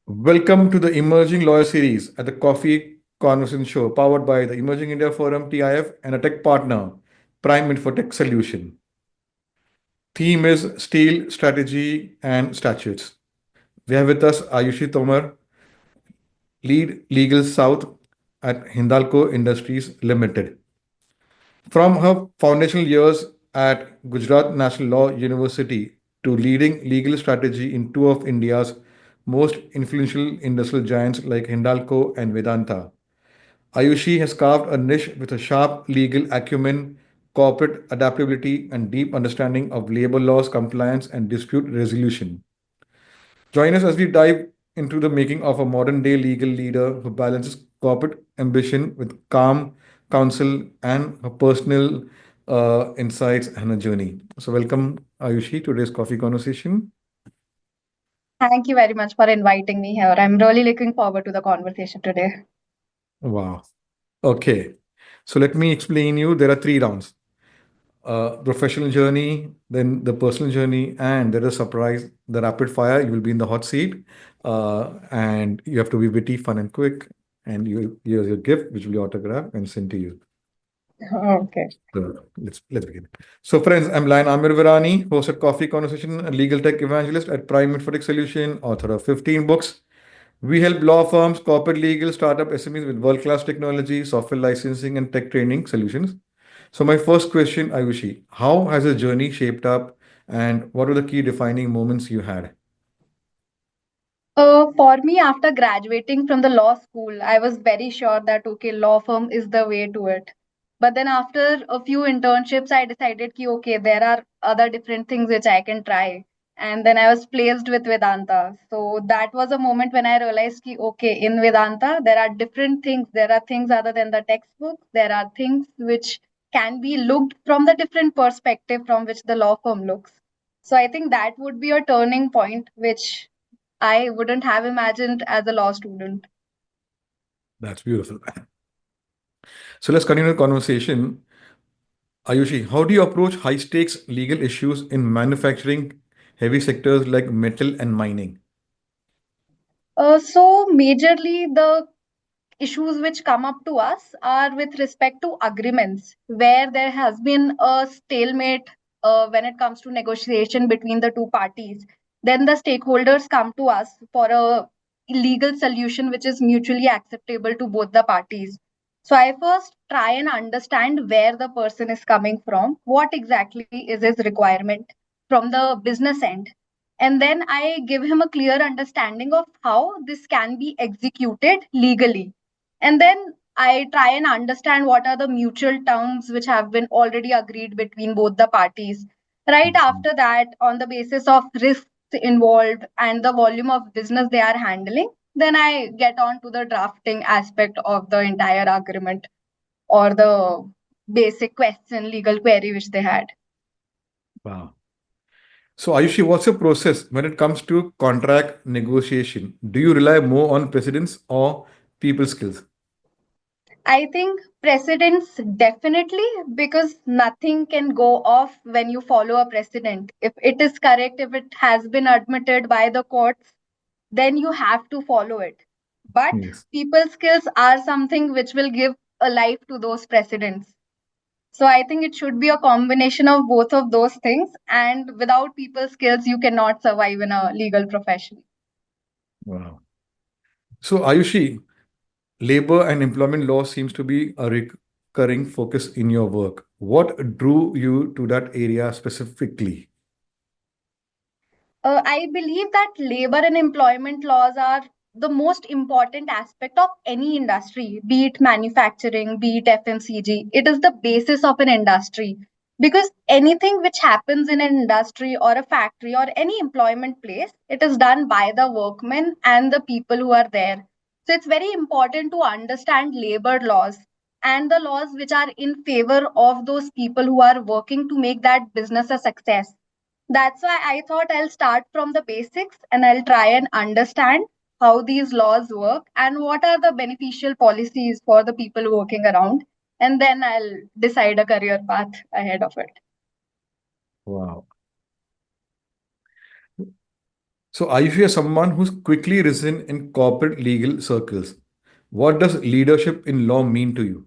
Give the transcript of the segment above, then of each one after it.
Welcome to the Emerging Lawyer series at the Coffee Conversation Show, powered by the Emerging India Forum TIF and a tech partner, Prime Infotech Solution. Theme is Steel, Strategy, and Statutes. We have with us Ayushi Tomar, Lead Legal South at Hindalco Industries Limited. From her foundational years at Gujarat National Law University to leading legal strategy in two of India's most influential industrial giants like Hindalco and Vedanta, Ayushi has carved a niche with a sharp legal acumen, corporate adaptability, and deep understanding of labor laws, compliance, and dispute resolution. Join us as we dive into the making of a modern day legal leader who balances corporate ambition with calm counsel and her personal insights and a journey. So, welcome, Ayushi, to today's coffee conversation. Thank you very much for inviting me here. I'm really looking forward to the conversation today. Wow. Okay. So, let me explain you. There are three rounds. Professional journey, then the personal journey, and there is a surprise, the rapid fire. You will be in the hot seat, and you have to be witty, fun, and quick. And here's your gift, which will be autographed and sent to you. Okay. So let's begin. So, friends, I'm Lion Amir Virani, host at Coffee Conversation, a legal tech evangelist at Prime Infotech Solution, author of 15 books. We help law firms, corporate legal, startup SMEs with world-class technology, software licensing, and tech training solutions. So my first question, Ayushi, how has the journey shaped up and what were the key defining moments you had? For me, after graduating from the law school, I was very sure that okay, law firm is the way to it. But then after a few internships, I decided ki okay, there are other different things which I can try. And then I was placed with Vedanta. So that was a moment when I realized ki okay, in Vedanta, there are different things. There are things other than the textbook. There are things which can be looked from the different perspective from which the law firm looks. So I think that would be a turning point, which I wouldn't have imagined as a law student. That's beautiful. So let's continue the conversation. Ayushi, how do you approach high stakes legal issues in manufacturing heavy sectors like metal and mining? So, majorly, the issues which come up to us are with respect to agreements, where there has been a stalemate when it comes to negotiation between the two parties. Then the stakeholders come to us for a legal solution which is mutually acceptable to both the parties. So I first try and understand where the person is coming from, what exactly is his requirement from the business end, and then I give him a clear understanding of how this can be executed legally. And then I try and understand what are the mutual terms which have been already agreed between both the parties. Right Mhm. after that, on the basis of risks involved and the volume of business they are handling, then I get on to the drafting aspect of the entire agreement or the basic question, legal query which they had. Wow. So Ayushi, what's your process when it comes to contract negotiation? Do you rely more on precedents or people skills? I think precedents definitely, because nothing can go off when you follow a precedent. If it is correct, if it has been admitted by the courts, then you have to follow it. But Yes. people skills are something which will give a life to those precedents. So I think it should be a combination of both of those things. And without people skills, you cannot survive in a legal profession. Wow. So Ayushi, labor and employment law seems to be a recurring focus in your work. What drew you to that area specifically? I believe that labor and employment laws are the most important aspect of any industry, be it manufacturing, be it FMCG. It is the basis of an industry because anything which happens in an industry or a factory or any employment place, it is done by the workmen and the people who are there. So it's very important to understand labor laws and the laws which are in favor of those people who are working to make that business a success. That's why I thought I'll start from the basics and I'll try and understand how these laws work and what are the beneficial policies for the people working around. And then I'll decide a career path ahead of it. Wow. So Ayushi, as someone who's quickly risen in corporate legal circles, what does leadership in law mean to you?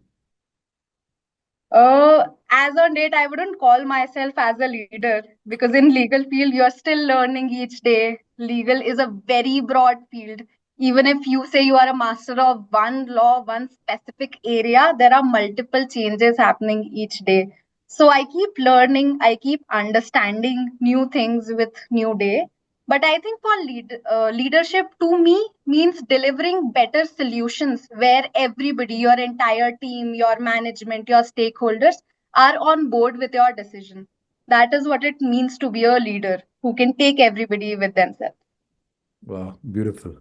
As on date, I wouldn't call myself as a leader because in legal field you're still learning each day. Legal is a very broad field. Even if you say you are a master of one law, one specific area, there are multiple changes happening each day. So I keep learning, I keep understanding new things with new day. But I think for leadership to me means delivering better solutions where everybody, your entire team, your management, your stakeholders are on board with your decision. That is what it means to be a leader who can take everybody with themselves. Wow, beautiful.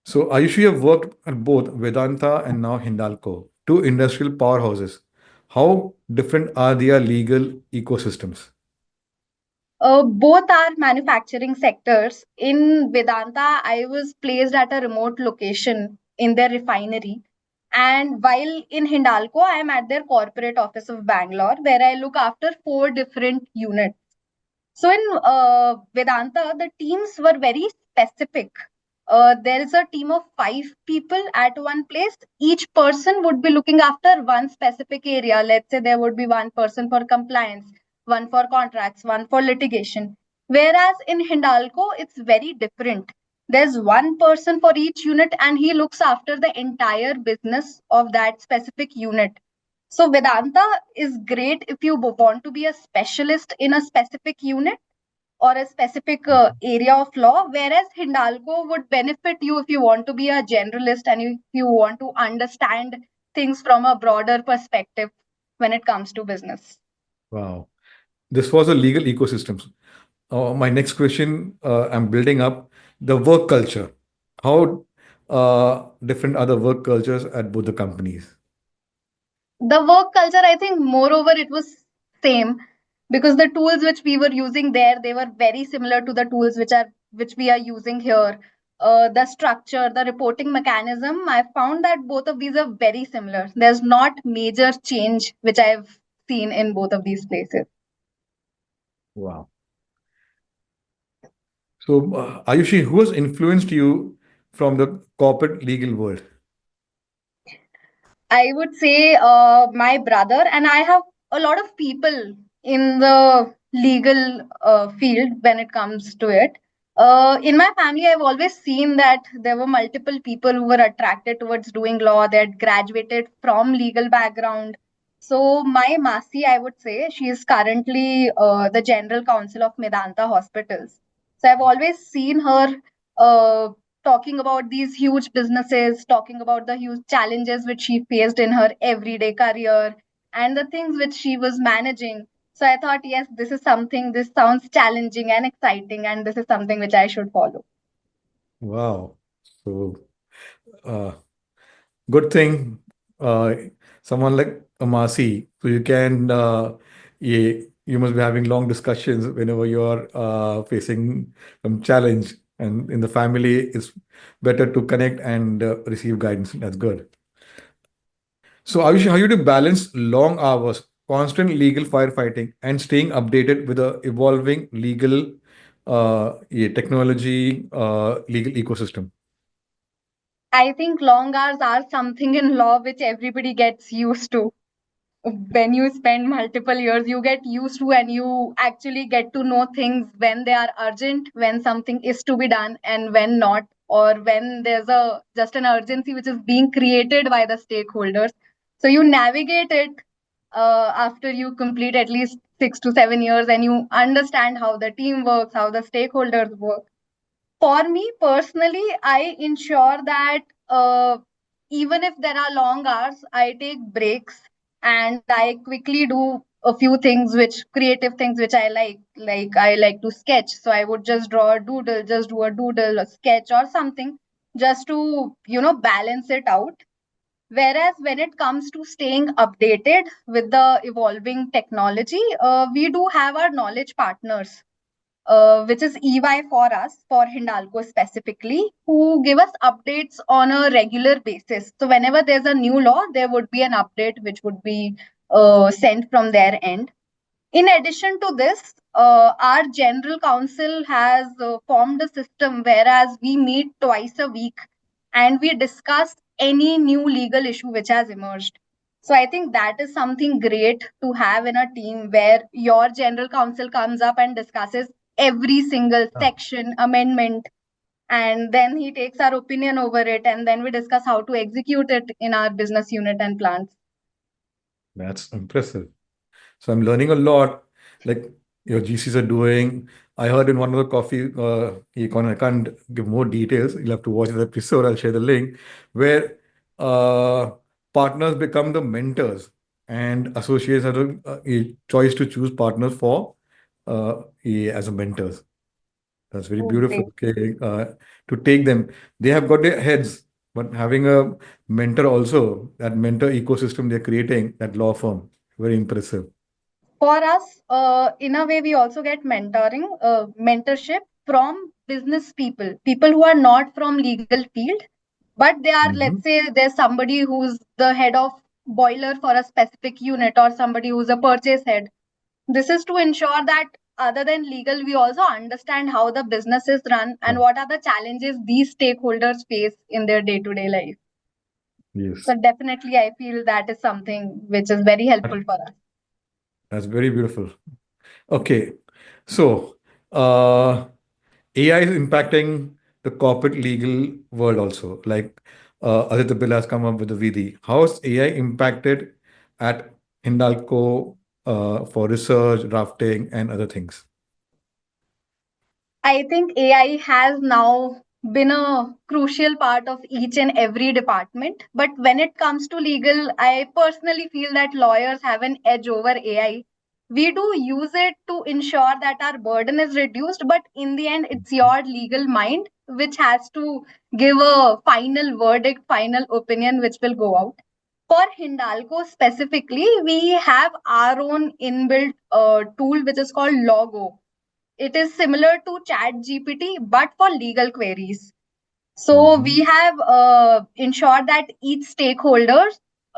So Ayushi, you have worked at both Vedanta and now Hindalco, two industrial powerhouses. How different are their legal ecosystems? Both are manufacturing sectors. In Vedanta, I was placed at a remote location in their refinery. And while in Hindalco, I am at their corporate office of Bangalore, where I look after four different units. So in Vedanta, the teams were very specific. There is a team of five people at one place. Each person would be looking after one specific area. Let's say there would be one person for compliance, one for contracts, one for litigation. Whereas in Hindalco, it's very different. There's one person for each unit, and he looks after the entire business of that specific unit. So Vedanta is great if you want to be a specialist in a specific unit or a specific area of law, whereas Hindalco would benefit you if you want to be a generalist and if you want to understand things from a broader perspective when it comes to business. Wow. This was a legal ecosystem. My next question, I'm building up the work culture. How different are the work cultures at both the companies? The work culture, I think, moreover, it was same because the tools which we were using there, they were very similar to the tools which we are using here. The structure, the reporting mechanism, I found that both of these are very similar. There's not major change which I've seen in both of these places. Wow. So, Ayushi, who has influenced you from the corporate legal world? I would say my brother, and I have a lot of people in the legal field when it comes to it. In my family, I've always seen that there were multiple people who were attracted towards doing law that graduated from legal background. So my Masi, I would say, she is currently the general counsel of Medanta Hospitals. So I've always seen her uh, talking about these huge businesses, talking about the huge challenges which she faced in her everyday career and the things which she was managing. So I thought, yes, this sounds challenging and exciting, and this is something which I should follow. Wow. So, uh, good thing, uh, someone like Amasi, so you can, you must be having long discussions whenever you are facing some challenge, and in the family, it's better to connect and receive guidance. That's good. So, Ayush, how you do balance long hours, constant legal firefighting, and staying updated with the evolving legal, technology, legal ecosystem? I think long hours are something in law which everybody gets used to. When you spend multiple years, you get used to and you actually get to know things when they are urgent, when something is to be done, and when not, or when there's a just an urgency which is being created by the stakeholders. So you navigate it after you complete at least 6 to 7 years, and you understand how the team works, how the stakeholders work. For me personally, I ensure that even if there are long hours, I take breaks and I quickly do a few things which creative things which I like. Like I like to sketch. So I would just draw a doodle, just do a doodle, a sketch or something just to, balance it out. Whereas when it comes to staying updated with the evolving technology, we do have our knowledge partners which is EY for us, for Hindalco specifically, who give us updates on a regular basis. So whenever there's a new law, there would be an update which would be sent from their end. In addition to this, our general counsel has formed a system whereas we meet twice a week and we discuss any new legal issue which has emerged. So I think that is something great to have in a team where your general counsel comes up and discusses every single Yeah, section, amendment, and then he takes our opinion over it, and then we discuss how to execute it in our business unit and plants. that's impressive. So I'm learning a lot, like your GCs are doing. I heard in one of the coffee econ, I can't give more details. You'll have to watch the episode. I'll share the link where uh, partners become the mentors and associates have a choice to choose partners for as a mentors. That's very Oh, beautiful. great. Okay, to take them, they have got their heads, but having a mentor also, that mentor ecosystem they're creating, that law firm, very impressive. For us, in a way, we also get mentorship from business people, people who are not from legal field, but they are, let's Mhm. say, there's somebody who's the head of boiler for a specific unit or somebody who's a purchase head. This is to ensure that other than legal, we also understand how the business is run and Oh, what are the challenges these stakeholders face in their day-to-day life. So yes, definitely, I feel that is something which is very that, helpful for us. that's very beautiful. Okay, so uh, AI is impacting the corporate legal world also. Like Aditya Bill has come up with the VD. How has AI impacted at Hindalco for research, drafting, and other things? I think AI has now been a crucial part of each and every department. But when it comes to legal, I personally feel that lawyers have an edge over AI. We do use it to ensure that our burden is reduced, but in the end, it's your legal mind which has to give a final verdict, final opinion, which will go out. For Hindalco specifically, we have our own inbuilt tool which is called Logo. It is similar to Chat GPT, but for legal queries. So we Mhm. have ensured that each stakeholder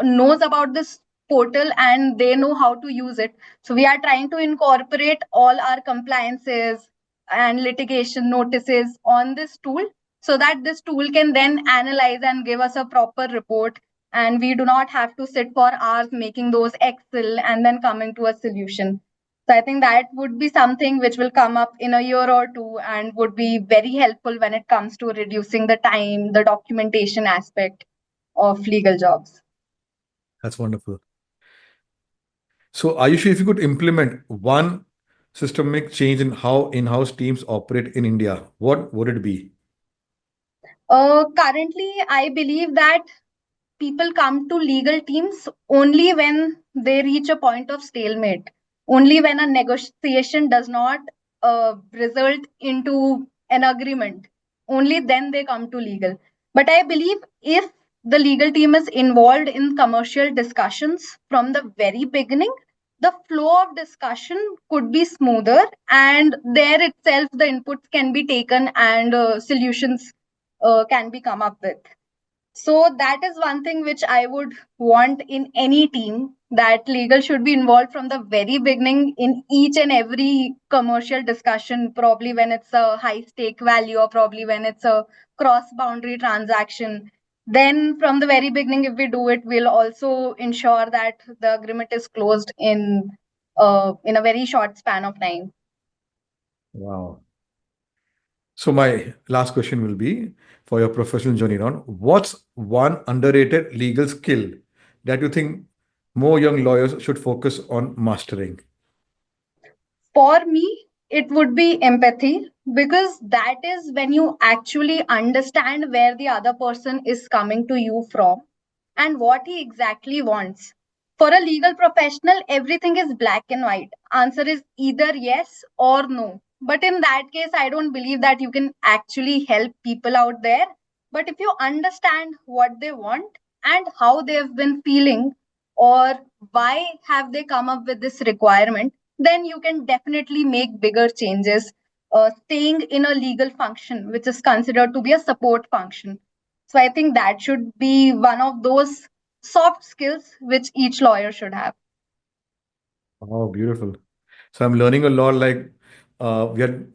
knows about this portal and they know how to use it. So we are trying to incorporate all our compliances and litigation notices on this tool so that this tool can then analyze and give us a proper report. And we do not have to sit for hours making those Excel and then coming to a solution. So I think that would be something which will come up in a year or two and would be very helpful when it comes to reducing the time, the documentation aspect of legal jobs. That's wonderful. So, Ayushi, if you could implement one systemic change in how in-house teams operate in India, what would it be? Currently, I believe that people come to legal teams only when they reach a point of stalemate, only when a negotiation does not result into an agreement, only then they come to legal. But I believe if the legal team is involved in commercial discussions from the very beginning, the flow of discussion could be smoother, and there itself the inputs can be taken and solutions can be come up with. So that is one thing which I would want in any team, that legal should be involved from the very beginning in each and every commercial discussion, probably when it's a high stake value or probably when it's a cross boundary transaction. Then from the very beginning, if we do it, we'll also ensure that the agreement is closed in a very short span of time. Wow. So, my last question will be for your professional journey on what's one underrated legal skill that you think more young lawyers should focus on mastering? For me, it would be empathy, because that is when you actually understand where the other person is coming to you from and what he exactly wants. For a legal professional, everything is black and white. Answer is either yes or no. But in that case, I don't believe that you can actually help people out there. But if you understand what they want and how they've been feeling, or why have they come up with this requirement, then you can definitely make bigger changes, staying in a legal function, which is considered to be a support function. So I think that should be one of those soft skills which each lawyer should have. Oh, beautiful. So I'm learning a lot. Like we had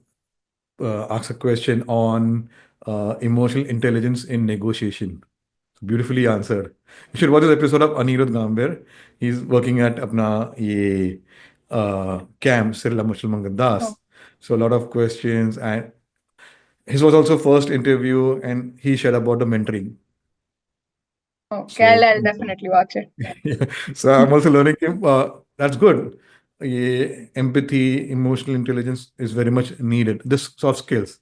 asked a question on emotional intelligence in negotiation. Beautifully answered. You should watch this episode of Anirudh Gambhir. He's working at apna ye camp Srila Mushal Das. Oh, So a lot of questions, and his was also first interview, and he shared about the mentoring. okay, So I'll definitely watch it. yeah. So I'm also learning him. That's good. Empathy, emotional intelligence is very much needed. This soft skills,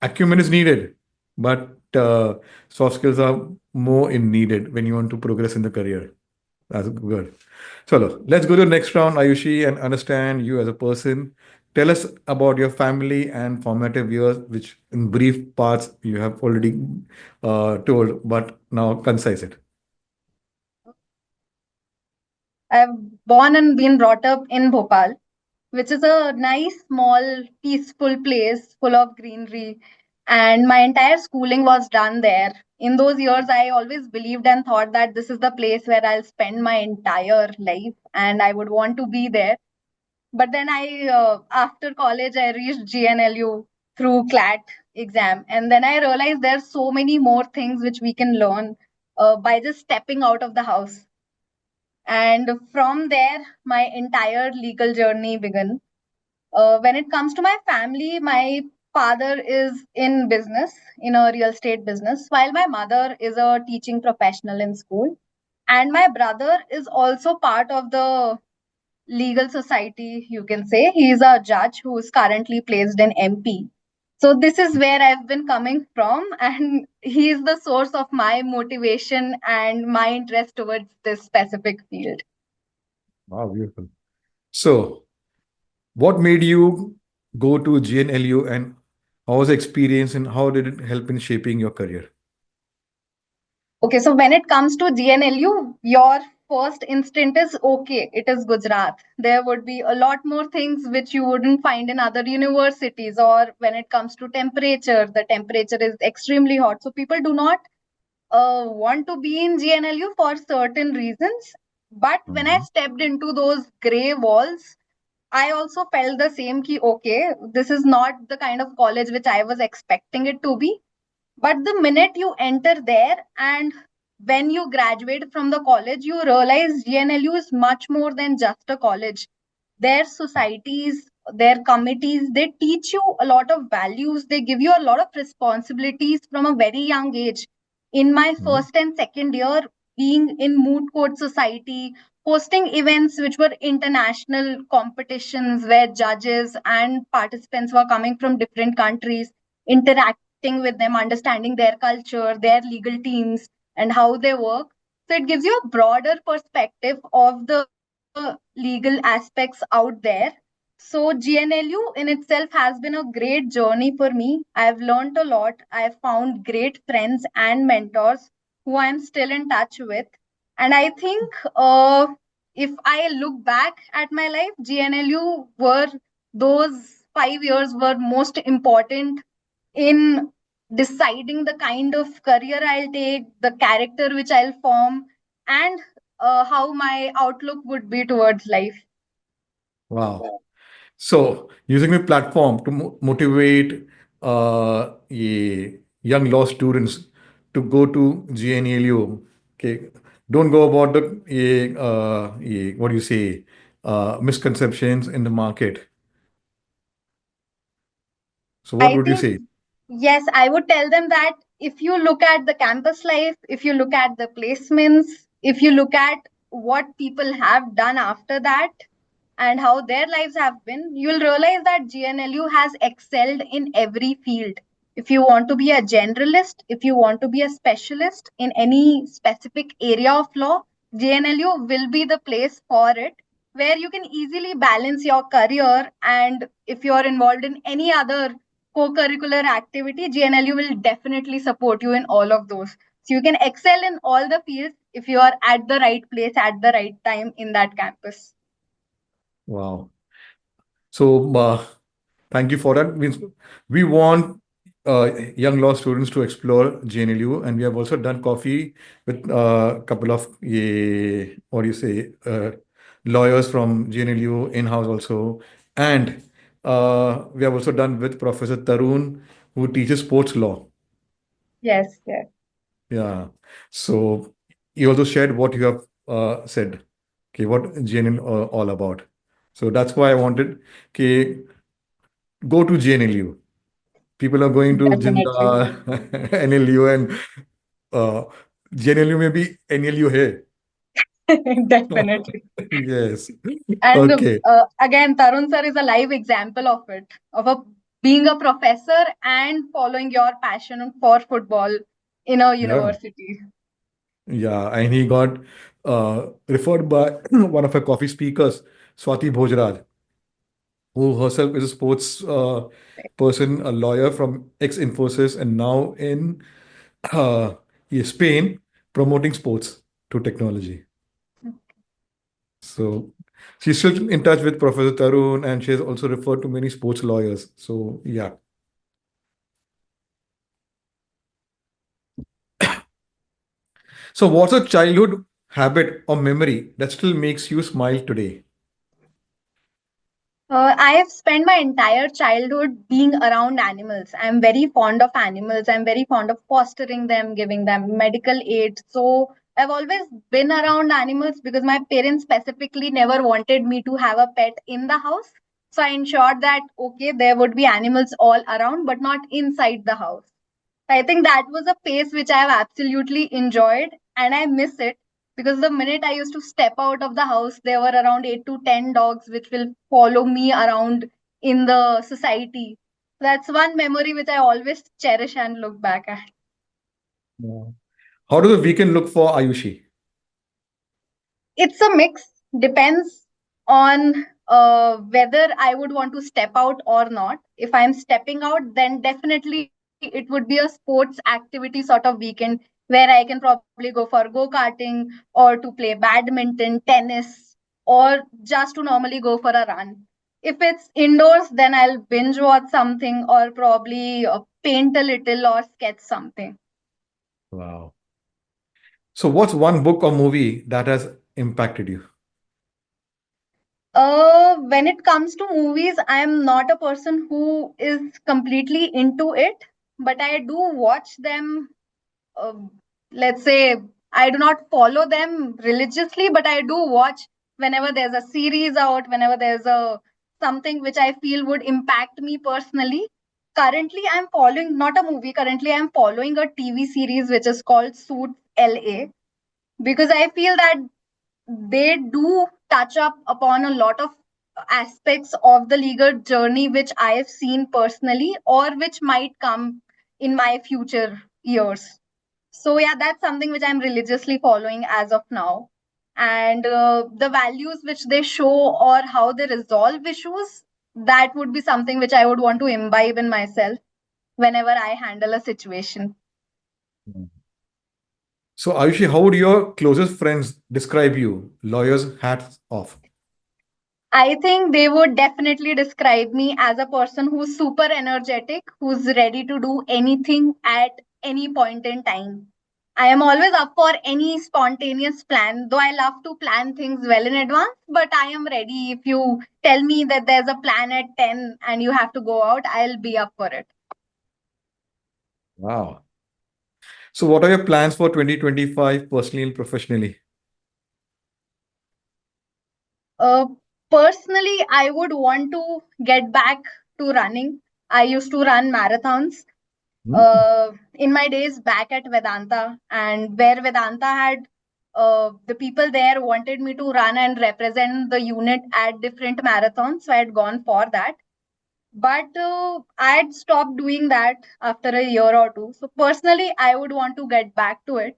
acumen is needed, but soft skills are more in needed when you want to progress in the career. That's good. So look, let's go to the next round, Ayushi, and understand you as a person. Tell us about your family and formative years, which in brief parts you have already told, but now concise it. I've born and been brought up in Bhopal, which is a nice, small, peaceful place full of greenery. And my entire schooling was done there. In those years, I always believed and thought that this is the place where I'll spend my entire life and I would want to be there. But then after college, I reached GNLU through CLAT exam. And then I realized there's so many more things which we can learn by just stepping out of the house. And from there, my entire legal journey began. When it comes to my family, my father is in business, in a real estate business, while my mother is a teaching professional in school. And my brother is also part of the legal society, you can say. He is a judge who is currently placed in MP. So this is where I've been coming from, and he is the source of my motivation and my interest towards this specific field. Wow, beautiful. So, what made you go to GNLU, and how was the experience, and how did it help in shaping your career? Okay, so when it comes to GNLU, your first instinct is okay, it is Gujarat. There would be a lot more things which you wouldn't find in other universities, or when it comes to temperature, the temperature is extremely hot. So people do not want to be in GNLU for certain reasons. But when I Mhm. stepped into those gray walls, I also felt the same key, okay, this is not the kind of college which I was expecting it to be. But the minute you enter there and when you graduate from the college, you realize GNLU is much more than just a college. Their societies, their committees, they teach you a lot of values. They give you a lot of responsibilities from a very young age. In my Mhm. first and second year, being in Moot Court Society, hosting events which were international competitions where judges and participants were coming from different countries, interacting with them, understanding their culture, their legal teams, and how they work. So it gives you a broader perspective of the legal aspects out there. So GNLU in itself has been a great journey for me. I've learned a lot. I've found great friends and mentors who I'm still in touch with. And I think if I look back at my life, GNLU were those 5 years were most important in deciding the kind of career I'll take, the character which I'll form, and how my outlook would be towards life. Wow. So, using the platform to motivate young law students to go to GNLU. Okay, don't go about the what do you say misconceptions in the market. So, what I would you think, say? yes, I would tell them that if you look at the campus life, if you look at the placements, if you look at what people have done after that, and how their lives have been, you'll realize that GNLU has excelled in every field. If you want to be a generalist, if you want to be a specialist in any specific area of law, GNLU will be the place for it, where you can easily balance your career. And if you're involved in any other co curricular activity, GNLU will definitely support you in all of those. So you can excel in all the fields if you are at the right place at the right time in that campus. Wow. So, thank you for that. Means we want young law students to explore JNLU, and we have also done coffee with a couple of what do you say lawyers from GNLU in-house also. And we have also done with Professor Tarun, who teaches sports law. Yes, yes. Yeah. So you also shared what you have said. Okay, what GNL all about. So that's why I wanted, okay, go to GNLU. People are going to Definitely. Jinda, NLU, and uh, GNLU may be NLU here. Definitely. Yes. And Okay. again, Tarun sir is a live example of it, of being a professor and following your passion for football in a Yeah. university. Yeah. And he got referred by one of our coffee speakers, Swati Bhojraj, who herself is a sports person, a lawyer from ex Infosys, and now in uh, Spain promoting sports to technology. So she's still in touch with Professor Tarun, and she has also referred to many sports lawyers. So yeah. So what's a childhood habit or memory that still makes you smile today? I have spent my entire childhood being around animals. I'm very fond of animals. I'm very fond of fostering them, giving them medical aid. So I've always been around animals because my parents specifically never wanted me to have a pet in the house. So I ensured that, okay, there would be animals all around, but not inside the house. I think that was a phase which I have absolutely enjoyed and I miss it because the minute I used to step out of the house, there were around 8 to 10 dogs which will follow me around in the society. That's one memory which I always cherish and look back at. Yeah. How does the weekend look for Ayushi? It's a mix, depends on whether I would want to step out or not. If I'm stepping out, then definitely it would be a sports activity sort of weekend where I can probably go for go karting or to play badminton, tennis, or just to normally go for a run. If it's indoors, then I'll binge watch something or probably paint a little or sketch something. Wow. So what's one book or movie that has impacted you? When it comes to movies, I am not a person who is completely into it, but I do watch them. Uh, let's say I do not follow them religiously, but I do watch whenever there's a series out, whenever there's a something which I feel would impact me personally. Currently, I'm following not a movie. Currently, I'm following a TV series which is called Suits LA because I feel that they do touch up upon a lot of aspects of the legal journey which I have seen personally or which might come in my future years. So, yeah, that's something which I'm religiously following as of now. And the values which they show or how they resolve issues, that would be something which I would want to imbibe in myself whenever I handle a situation. Mm. So Ayushi, how would your closest friends describe you? Lawyers hats off. I think they would definitely describe me as a person who's super energetic, who's ready to do anything at any point in time. I am always up for any spontaneous plan, though I love to plan things well in advance, but I am ready. If you tell me that there's a plan at 10 and you have to go out, I'll be up for it. Wow. So what are your plans for 2025 personally and professionally? Uh, Personally, I would want to get back to running. I used to run marathons in my days back at Vedanta, and where Vedanta had the people there wanted me to run and represent the unit at different marathons, so I had gone for that. But I had stopped doing that after a year or two. So personally, I would want to get back to it.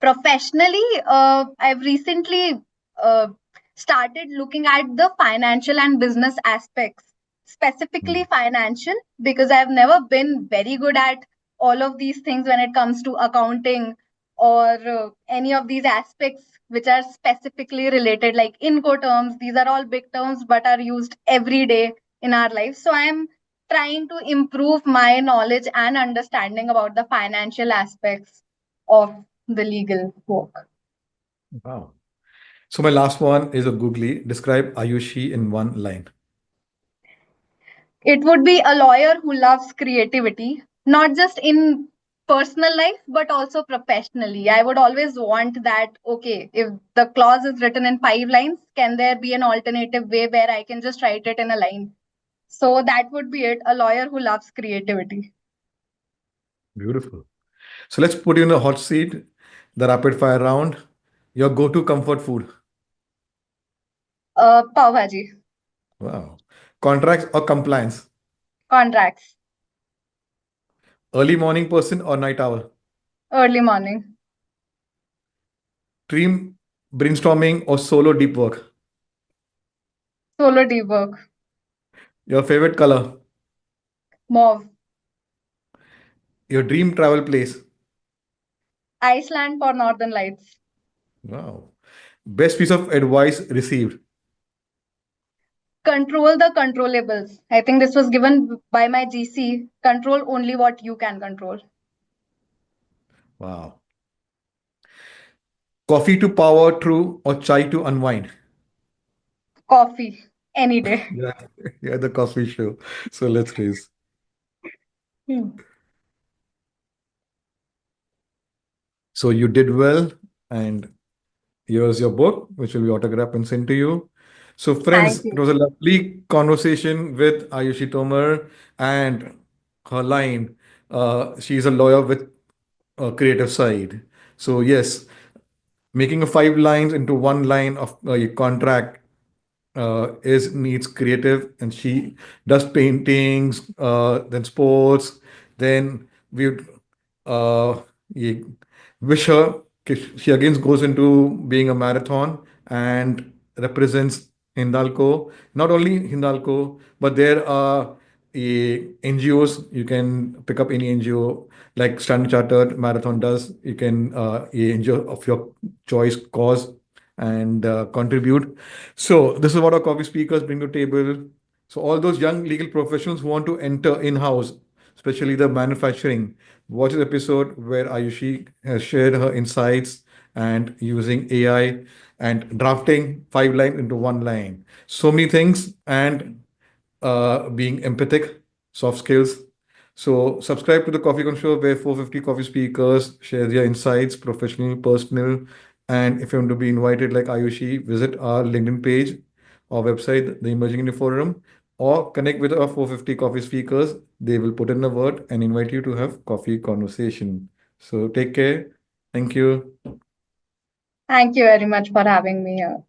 Professionally, I've recently uh, started looking at the financial and business aspects, specifically Mm. financial, because I've never been very good at all of these things when it comes to accounting or any of these aspects which are specifically related, like Incoterms. These are all big terms but are used every day in our life. So I'm trying to improve my knowledge and understanding about the financial aspects of the legal work. Wow. So my last one is a googly. Describe Ayushi in one line. It would be a lawyer who loves creativity, not just in personal life, but also professionally. I would always want that, okay, if the clause is written in 5 lines, can there be an alternative way where I can just write it in a line? So that would be it, a lawyer who loves creativity. Beautiful. So let's put you in the hot seat, the rapid fire round. Your go-to comfort food. Pav Bhaji, Wow. Contracts or compliance? contracts, Early morning person or night owl? early morning, Dream brainstorming or solo deep work? solo deep work, Your favorite color? mauve, Your dream travel place? Iceland for Northern Lights. Wow. Best piece of advice received? Control the controllables. I think this was given by my GC. Control only what you can control. Wow. Coffee to power through or chai to unwind? Coffee, any day. Yeah, yeah, the coffee show. So let's raise. Hmm. So you did well, and here's your book, which will be autographed and sent to you. So, Thank friends, it you. was a lovely conversation with Ayushi Tomar and her line. She's a lawyer with a creative side. So, yes, making a 5 lines into one line of a contract is needs creative, and she does paintings, then sports, then we uh, ye- wish her she again goes into being a marathon and represents Hindalco. Not only Hindalco, but there are NGOs. You can pick up any NGO like Standard Chartered Marathon does. You can NGO of your choice cause and contribute. So this is what our coffee speakers bring to the table. So all those young legal professionals who want to enter in-house, especially the manufacturing, watch this episode where Ayushi has shared her insights and using AI and drafting 5 lines into one line. So many things and being empathic, soft skills. So subscribe to the Coffee Con Show where 450 coffee speakers share their insights, professional, personal. And if you want to be invited like Ayushi, visit our LinkedIn page or website, the Emerging India Forum, or connect with our 450 coffee speakers. They will put in a word and invite you to have coffee conversation. So take care. Thank you. Thank you very much for having me here.